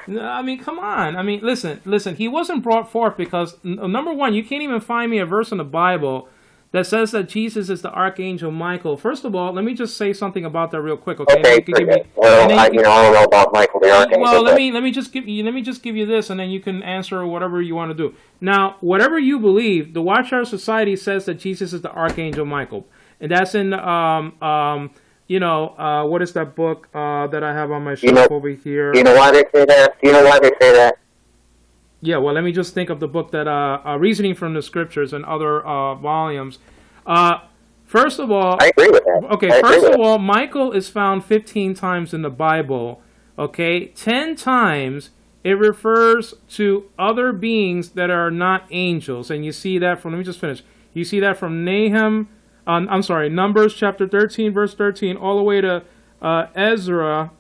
I mean, come on. I mean, listen. He wasn't brought forth because number one, you can't even find me a verse in the Bible that says that Jesus is the Archangel Michael. First of all, let me just say something about that real quick, okay? Okay, well, I don't know about Michael the Archangel. Well, let me just give you this, and then you can answer whatever you want to do. Now, whatever you believe, the Watchtower Society says that Jesus is the Archangel Michael, and that's in what is that book that I have on my shelf over here? You know why they say that? Do you know why they say that? Yeah, well, let me just think of the book that Reasoning from the Scriptures and other volumes. First of all, I agree with that. Okay, first of all, Michael is found 15 times in the Bible. Okay, 10 times it refers to other beings that are not angels, and you see that from. Let me just finish. You see that from Numbers chapter 13, verse 13, all the way to Ezra.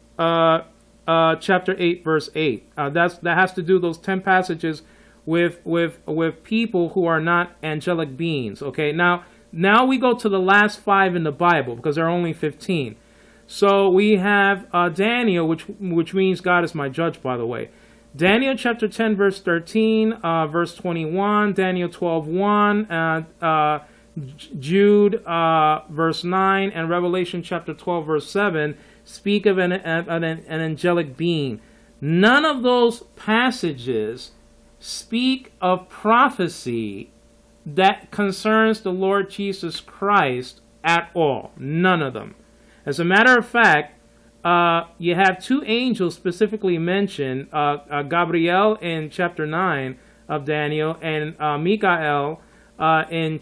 Chapter 8, verse 8. That has to do those 10 passages with people who are not angelic beings. Okay, now we go to the last 5 in the Bible because there are only 15. So we have Daniel, which means God is my judge, by the way. Daniel chapter 10, verse 13, verse 21, Daniel 12:1, Jude verse 9, and Revelation chapter 12, verse 7. Speak of an angelic being. None of those passages speak of prophecy that concerns the Lord Jesus Christ at all. None of them. As a matter of fact, you have 2 angels specifically mentioned, Gabriel in chapter 9 of Daniel, and Michael in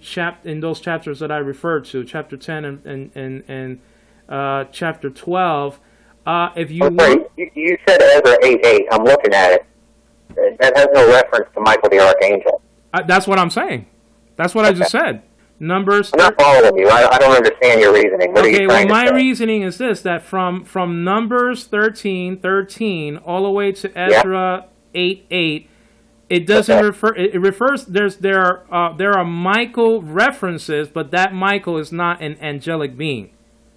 those chapters that I referred to, chapter 10 and chapter 12. If you you said Ezra 8:8. I'm looking at it. That has no reference to Michael the Archangel. That's what I'm saying. That's what I just said. Numbers. I'm not following you. I don't understand your reasoning. What are you trying to say? My reasoning is this: that from Numbers 13:13 all the way to Ezra 8:8, it doesn't refer. It refers. There are Michael references, but that Michael is not an angelic being.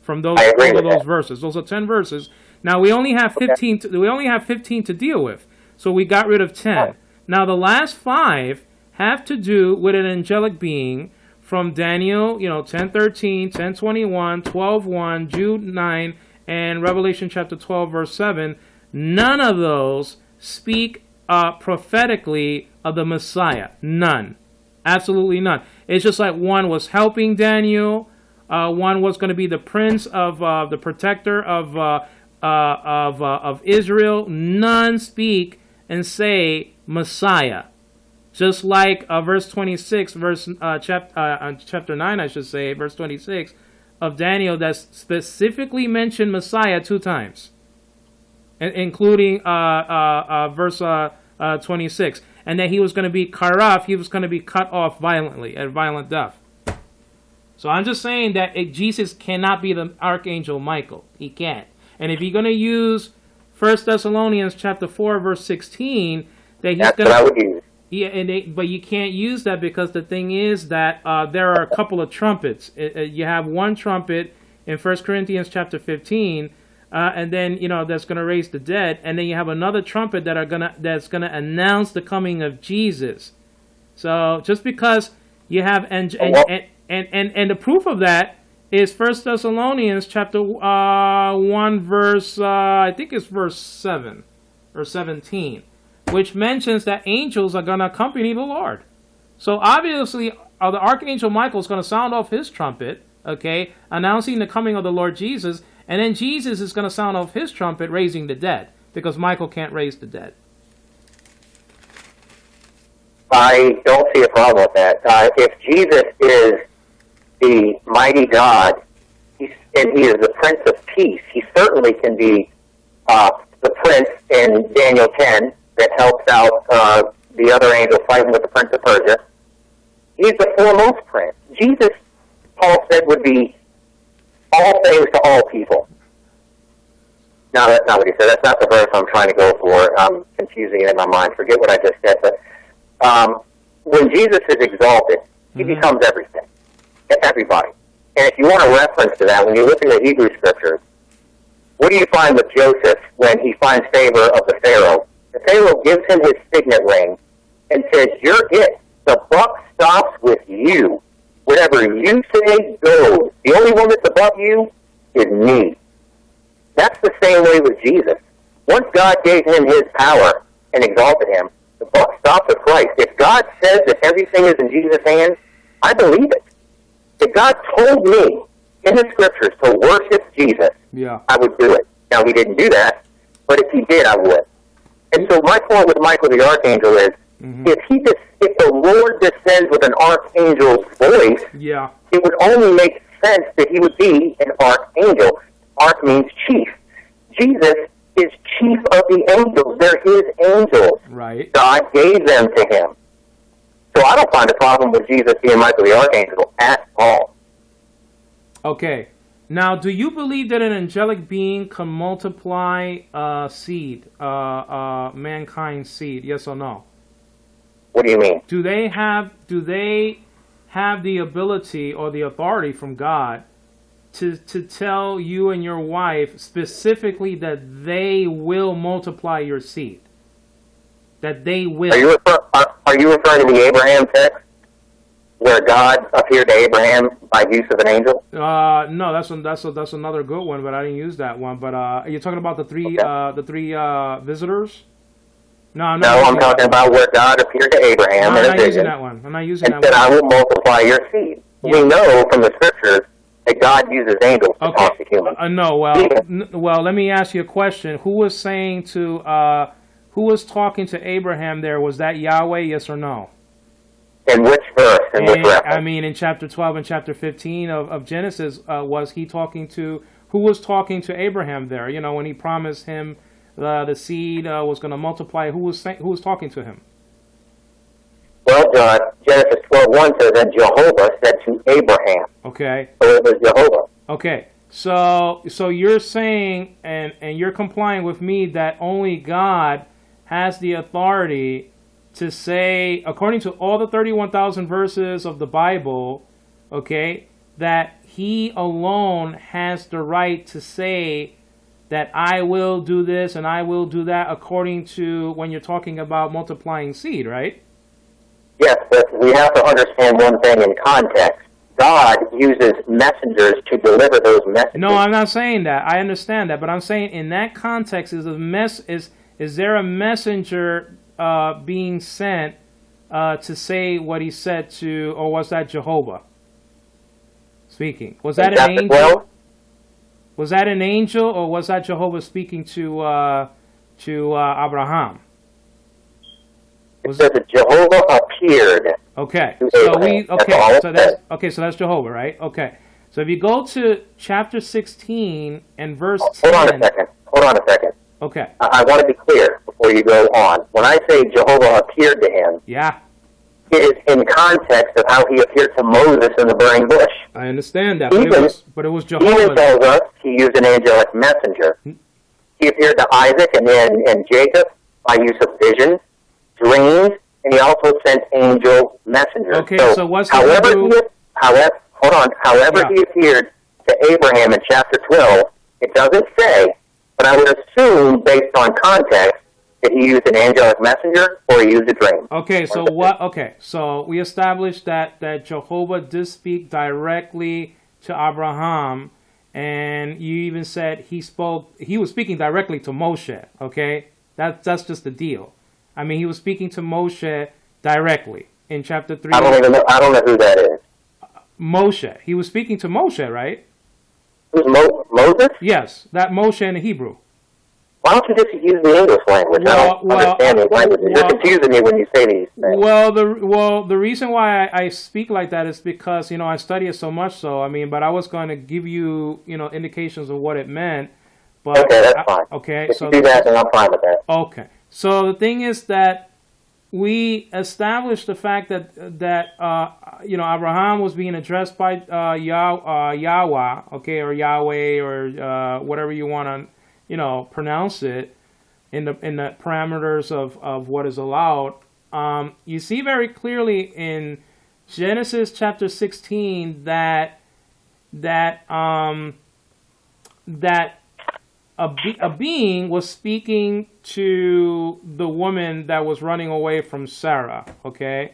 From all of those verses, those are 10 verses. Now we only have 15. We only have 15 to deal with, so we got rid of 10. Oh. Now the last 5 have to do with an angelic being from Daniel, 10:13, 10:21, 12:1, Jude 9, and Revelation chapter 12, verse 7. None of those speak prophetically of the Messiah. None, absolutely none. It's just like one was helping Daniel. One was going to be the prince of the protector of Israel. None speak and say Messiah. Just like verse 26, chapter 9, I should say, verse 26 of Daniel that specifically mentioned Messiah 2 times, including verse 26, and that he was going to be karaf, he was going to be cut off violently, at violent death. So I'm just saying that Jesus cannot be the Archangel Michael. He can't. And if you're going to use 1 Thessalonians chapter 4, verse 16, that he's going to... That's what I would use. Yeah, but you can't use that because the thing is that there are a couple of trumpets. You have one trumpet in 1 Corinthians chapter 15, and then, that's going to raise the dead. And then you have another trumpet that's going to announce the coming of Jesus. So just because you have... And the proof of that is 1 Thessalonians chapter 1, verse, I think it's verse 7 or 17, which mentions that angels are going to accompany the Lord. So obviously, the Archangel Michael is going to sound off his trumpet, okay, announcing the coming of the Lord Jesus, and then Jesus is going to sound off his trumpet, raising the dead, because Michael can't raise the dead. I don't see a problem with that. If Jesus is the mighty God, and he is the Prince of Peace, he certainly can be the Prince in Daniel 10 that helps out the other angel fighting with the Prince of Persia. He's the foremost Prince. Jesus, Paul said, would be all things to all people. No, that's not what he said. That's not the verse I'm trying to go for. I'm confusing it in my mind. Forget what I just said. But when Jesus is exalted, he becomes everything. Everybody. And if you want a reference to that, when you look in the Hebrew Scriptures, what do you find with Joseph when he finds favor of the Pharaoh? The Pharaoh gives him his signet ring and says, "You're it. The buck stops with you. Whatever you say goes. The only one that's above you is me." That's the same way with Jesus. Once God gave him his power and exalted him, the buck stops with Christ. If God says that everything is in Jesus' hands, I believe it. If God told me in the scriptures to worship Jesus, I would do it. Now, he didn't do that, but if he did, I would. And so my point with Michael the Archangel is, if the Lord descends with an archangel's voice, it would only make sense that he would be an archangel. Arch means chief. Jesus is chief of the angels. They're his angels. Right. God gave them to him. So I don't find a problem with Jesus being Michael the Archangel at all. Okay. Now, do you believe that an angelic being can multiply seed, mankind's seed? Yes or no? What do you mean? Do they have the ability or the authority from God to tell you and your wife specifically that they will multiply your seed? That they will. Are you referring to the Abraham text where God appeared to Abraham by use of an angel? No, that's another good one, but I didn't use that one. But are you talking about the three visitors? No, I'm talking about where God appeared to Abraham in a vision. I'm not using that one. And said, "I will multiply your seed." Yeah. We know from the scriptures that God uses angels to talk to humans. Well, let me ask you a question. Who was talking to Abraham there? Was that Yahweh, yes or no? In which verse? In which reference? I mean, in chapter 12 and chapter 15 of Genesis, was he talking to, who was talking to Abraham there? You know, when he promised him the seed was going to multiply, who was talking to him? Well, John, Genesis 12:1 says that Jehovah said to Abraham. Okay. So it was Jehovah. Okay. So you're saying, and you're complying with me, that only God has the authority to say, according to all the 31,000 verses of the Bible, okay, that he alone has the right to say that I will do this and I will do that, according to when you're talking about multiplying seed, right? Yes, but we have to understand one thing in context. God uses messengers to deliver those messages. No, I'm not saying that. I understand that, but I'm saying in that context, is there a messenger being sent to say what he said to, or was that Jehovah speaking? Was that an angel? 12? Was that an angel, or was that Jehovah speaking to Abraham? It says that Jehovah appeared. Okay, so that's Jehovah, right? Okay, so if you go to chapter 16 and verse 10. Hold on a second. Okay. I want to be clear before you go on. When I say Jehovah appeared to him, it is in context of how he appeared to Moses in the burning bush. I understand that, but it was Jehovah. Even tells us he used an angelic messenger. He appeared to Isaac and Jacob by use of visions, dreams, and he also sent angel messengers. Okay, so what's however he appeared to Abraham in chapter 12, it doesn't say, but I would assume, based on context, that he used an angelic messenger or he used a dream. Okay, so what? Okay, so we established that Jehovah did speak directly to Abraham, and you even said he was speaking directly to Moshe. Okay, that's just the deal. I mean, he was speaking to Moshe directly in chapter 3. I don't know who that is. Moshe. He was speaking to Moshe, right? Who's Moses? Yes, that Moshe in the Hebrew. Why don't you just use the English language? I don't understand these languages. You're confusing me when you say these things. The reason why I speak like that is because, I study it so much so. I mean, but I was going to give you, indications of what it meant. But okay, that's fine. Okay. If you do that, then I'm fine with that. Okay. So the thing is that we established the fact that Abraham was being addressed by Yahweh, okay, or Yahweh, or whatever you want to pronounce it in the parameters of what is allowed. You see very clearly in Genesis chapter 16 that a being was speaking to the woman that was running away from Sarah, okay?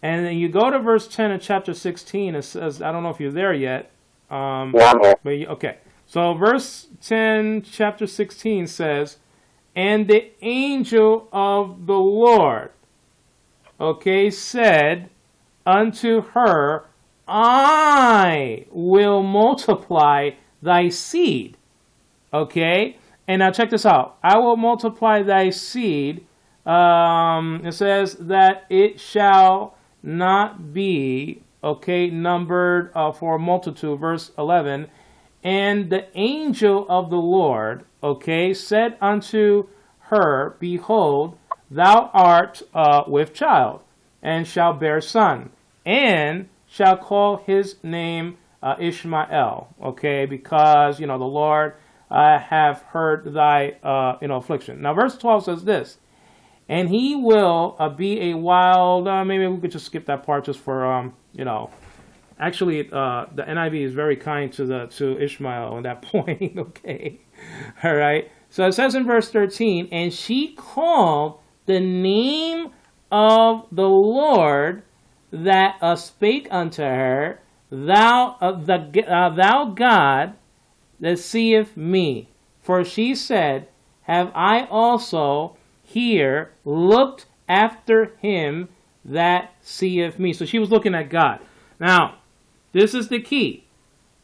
And then you go to verse 10 of chapter 16, it says, I don't know if you're there yet. Okay. So verse 10, chapter 16 says, and the angel of the Lord, okay, said unto her, I will multiply thy seed. Okay? And now check this out. I will multiply thy seed. It says that it shall not be, okay, numbered for a multitude. Verse 11. And the angel of the Lord, okay, said unto her, behold, thou art with child, and shall bear son, and shall call his name Ishmael, okay, because, the Lord have heard thy, affliction. Now, verse 12 says this, and he will be a wild, maybe we could just skip that part just for, actually, the NIV is very kind to Ishmael at that point, okay, all right. So it says in verse 13, and she called the name of the Lord that spake unto her, thou God that seeth me. For she said, have I also here looked after him that seeth me. So she was looking at God. Now, this is the key.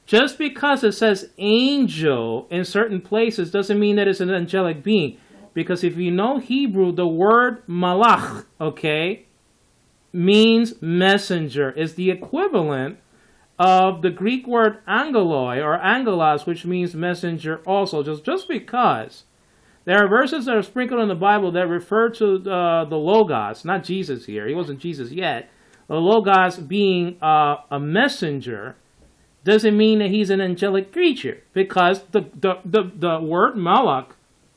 Just because it says angel in certain places doesn't mean that it's an angelic being. Because if you know Hebrew, the word malach, okay, means messenger. Is the equivalent of the Greek word angeloi or angelos, which means messenger also. Just because there are verses that are sprinkled in the Bible that refer to the Logos, not Jesus here. He wasn't Jesus yet. The Logos being a messenger doesn't mean that he's an angelic creature, because the word malach,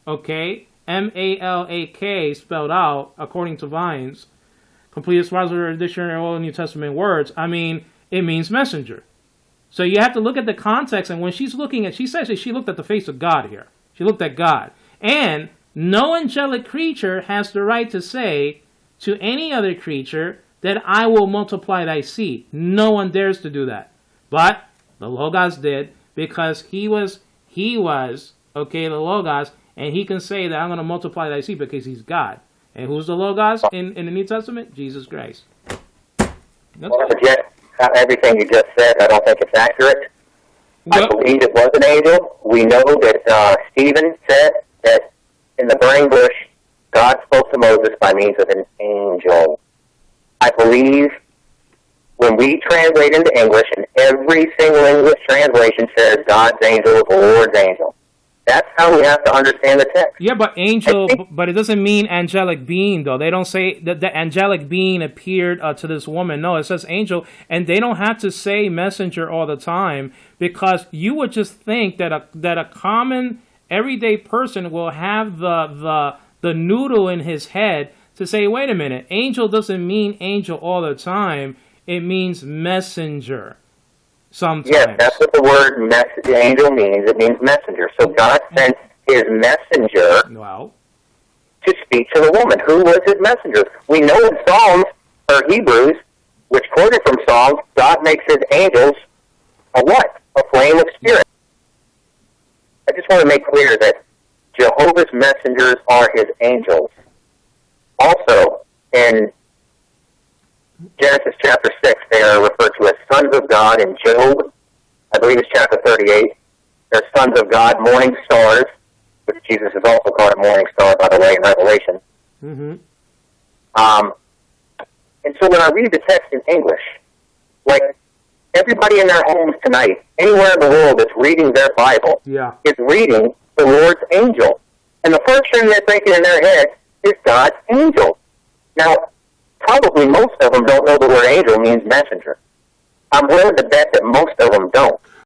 okay, M-A-L-A-K spelled out according to Vines, Complete Expositor Dictionary of Old New Testament words, it means messenger. So you have to look at the context, and when she's looking at, she says that she looked at the face of God here. She looked at God. And no angelic creature has the right to say to any other creature that I will multiply thy seed. No one dares to do that. But the Logos did, because he was, okay, the Logos, and he can say that I'm going to multiply thy seed because he's God. And who's the Logos in the New Testament? Jesus Christ. Everything you just said, I don't think it's accurate. I believe it was an angel. We know that Stephen said that in the burning bush, God spoke to Moses by means of an angel. I believe when we translate into English, and every single English translation says God's angel, the Lord's angel. That's how we have to understand the text. Yeah, but angel, but it doesn't mean angelic being, though. They don't say that the angelic being appeared to this woman. No, it says angel, and they don't have to say messenger all the time, because you would just think that a common everyday person will have the noodle in his head to say, wait a minute, angel doesn't mean angel all the time. It means messenger. Sometimes. Yes, that's what the word angel means. It means messenger. So God sent his messenger to speak to the woman. Who was his messenger? We know in Psalms, or Hebrews, which quoted from Psalms, God makes his angels a what? A flame of spirit. I just want to make clear that Jehovah's messengers are his angels. Also, in Genesis chapter 6, they are referred to as sons of God. In Job, I believe it's chapter 38, they're sons of God, morning stars, which Jesus is also called a morning star, by the way, in Revelation. Mm-hmm. And so when I read the text in English, like everybody in their homes tonight, anywhere in the world that's reading their Bible, is reading the Lord's angel. And the first thing they're thinking in their head is God's angel. Now, probably most of them don't know the word angel means messenger. I'm willing to bet that most of them don't.